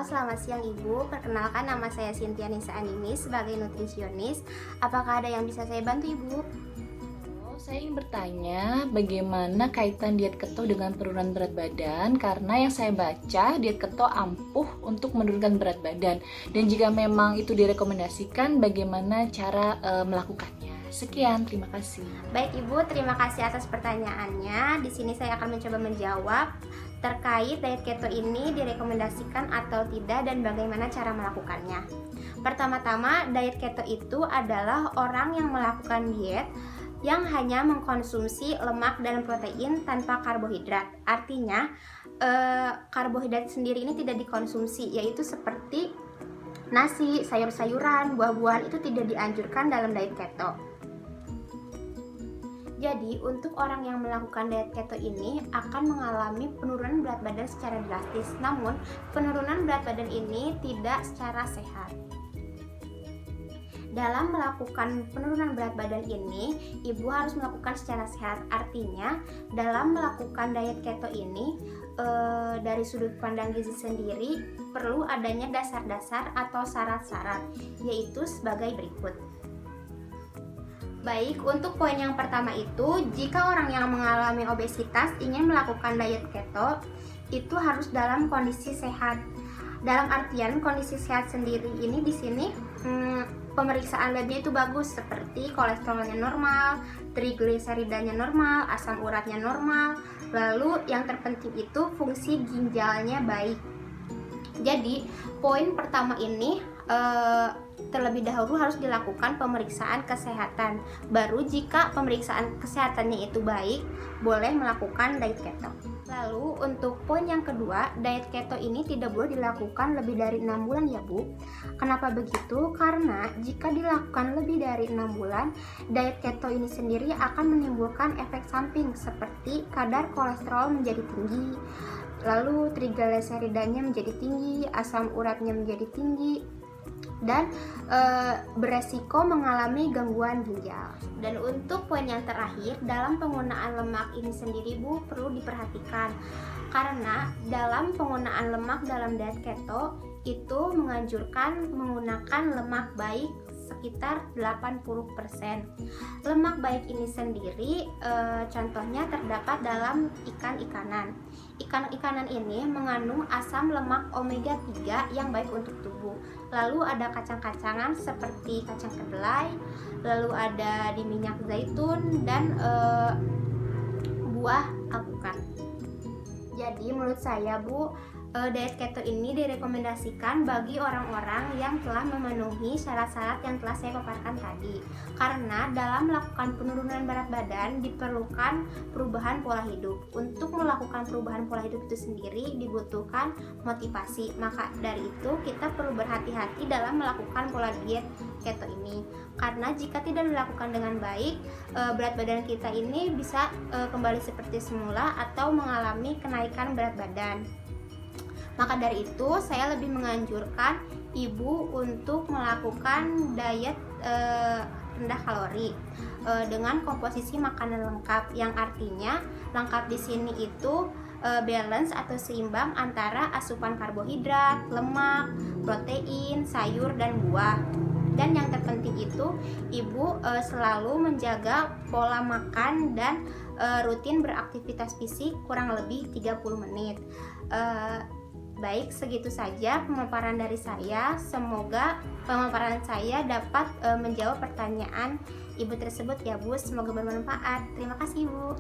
Halo, selamat siang Ibu. Perkenalkan, nama saya Cynthia Nisa Anini sebagai nutrisionis. Apakah ada yang bisa saya bantu Ibu? Saya ingin bertanya bagaimana kaitan diet keto dengan penurunan berat badan, karena yang saya baca diet keto ampuh untuk menurunkan berat badan, dan jika memang itu direkomendasikan bagaimana cara melakukannya. Sekian, terima kasih. Baik Ibu, terima kasih atas pertanyaannya. Di sini saya akan mencoba menjawab terkait diet keto ini direkomendasikan atau tidak dan bagaimana cara melakukannya. Pertama-tama, diet keto itu adalah orang yang melakukan diet yang hanya mengkonsumsi lemak dan protein tanpa karbohidrat. Artinya, karbohidrat sendiri ini tidak dikonsumsi, yaitu seperti nasi, sayur-sayuran, buah-buahan itu tidak dianjurkan dalam diet keto. Jadi, untuk orang yang melakukan diet keto ini akan mengalami penurunan berat badan secara drastis. Namun, penurunan berat badan ini tidak secara sehat. Dalam melakukan penurunan berat badan ini, Ibu harus melakukan secara sehat. Artinya, dalam melakukan diet keto ini, dari sudut pandang gizi sendiri, perlu adanya dasar-dasar atau syarat-syarat, yaitu sebagai berikut. Baik, untuk poin yang pertama itu, jika orang yang mengalami obesitas ingin melakukan diet keto, itu harus dalam kondisi sehat. Dalam artian kondisi sehat sendiri ini di sini pemeriksaan labnya itu bagus, seperti kolesterolnya normal, trigliseridanya normal, asam uratnya normal, lalu yang terpenting itu fungsi ginjalnya baik. Jadi poin pertama ini terlebih dahulu harus dilakukan pemeriksaan kesehatan. Baru jika pemeriksaan kesehatannya itu baik, boleh melakukan diet keto. Lalu untuk poin yang kedua, diet keto ini tidak boleh dilakukan lebih dari 6 bulan ya Bu. Kenapa begitu? Karena jika dilakukan lebih dari 6 bulan, diet keto ini sendiri akan menimbulkan efek samping seperti kadar kolesterol menjadi tinggi, lalu trigliseridanya menjadi tinggi, asam uratnya menjadi tinggi, dan beresiko mengalami gangguan ginjal. Dan untuk poin yang terakhir, dalam penggunaan lemak ini sendiri Bu perlu diperhatikan, karena dalam penggunaan lemak dalam diet keto itu menganjurkan menggunakan lemak baik sekitar 80%. Lemak baik ini sendiri contohnya terdapat dalam ikan-ikanan. Ikan-ikanan ini mengandung asam lemak omega 3 yang baik untuk tubuh. Lalu ada kacang-kacangan seperti kacang kedelai, lalu ada di minyak zaitun dan buah alpukat. Jadi menurut saya Bu, diet keto ini direkomendasikan bagi orang-orang yang telah memenuhi syarat-syarat yang telah saya paparkan tadi. Karena dalam melakukan penurunan berat badan diperlukan perubahan pola hidup. Untuk melakukan perubahan pola hidup itu sendiri dibutuhkan motivasi. Maka dari itu kita perlu berhati-hati dalam melakukan pola diet keto ini. Karena jika tidak dilakukan dengan baik, berat badan kita ini bisa kembali seperti semula atau mengalami kenaikan berat badan. Maka dari itu saya lebih menganjurkan Ibu untuk melakukan diet rendah kalori dengan komposisi makanan lengkap, yang artinya lengkap di sini itu balance atau seimbang antara asupan karbohidrat, lemak, protein, sayur dan buah. Dan yang terpenting itu Ibu selalu menjaga pola makan dan rutin beraktivitas fisik kurang lebih 30 menit. Baik, segitu saja pemaparan dari saya. Semoga pemaparan saya dapat menjawab pertanyaan Ibu tersebut ya Bu. Semoga bermanfaat. Terima kasih Bu.